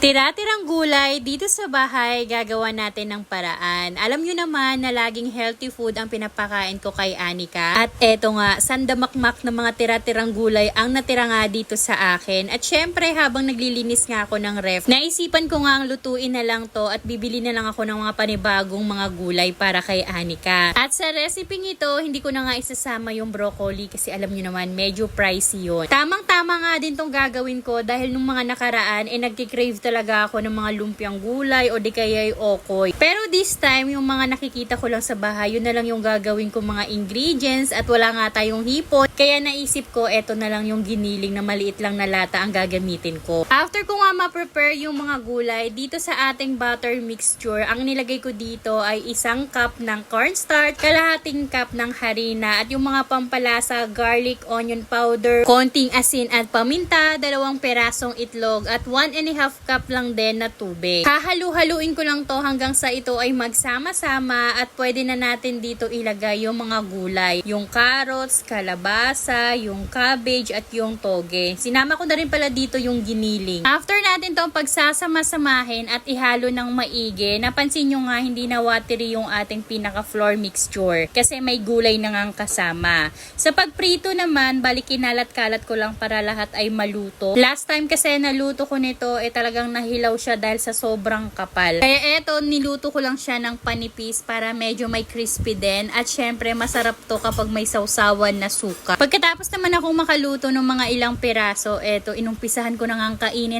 Tira-tirang gulay dito sa bahay, gagawa natin ng paraan. Alam nyo naman na laging healthy food ang pinapakain ko kay Anika. At eto nga, sandamakmak ng mga tira-tirang gulay ang natira nga dito sa akin. At syempre, habang naglilinis nga ako ng ref, naisipan ko nga ang lutuin na lang to at bibili na lang ako ng mga panibagong mga gulay para kay Anika. At sa recipe ito, hindi ko na nga isasama yung broccoli kasi alam nyo naman, medyo pricey yun. Tamang-tama nga din tong gagawin ko dahil nung mga nakaraan, nagkikrave talaga ako ng mga lumpiang gulay o di kaya okoy. Pero this time, yung mga nakikita ko lang sa bahay, yun na lang yung gagawin ko mga ingredients at wala nga tayong hipon. Kaya naisip ko, eto na lang yung giniling na maliit lang na lata ang gagamitin ko. After ko nga ma-prepare yung mga gulay, dito sa ating butter mixture, ang nilagay ko dito ay 1 cup ng cornstarch, kalahating cup ng harina at yung mga pampalasa, garlic, onion powder, konting asin at paminta, 2 perasong itlog at 1½ cup lang din na tubig. Hahalu-haluin ko lang to hanggang sa ito ay magsama-sama at pwede na natin dito ilagay yung mga gulay. Yung carrots, kalabasa, yung cabbage at yung toge. Sinama ko na rin pala dito yung giniling. After natin tong pagsasama-samahin at ihalo ng maigi, napansin nyo nga hindi na watery yung ating pinaka-flour mixture kasi may gulay na ngang kasama. Sa pagprito naman, balik kinalat-kalat ko lang para lahat ay maluto. Last time kasi naluto ko nito talagang nahilaw siya dahil sa sobrang kapal. Kaya eto, niluto ko lang siya ng panipis para medyo may crispy din at syempre masarap to kapag may sausawan na suka. Pagkatapos naman akong makaluto ng mga ilang piraso, eto, inumpisahan ko na ngang kainin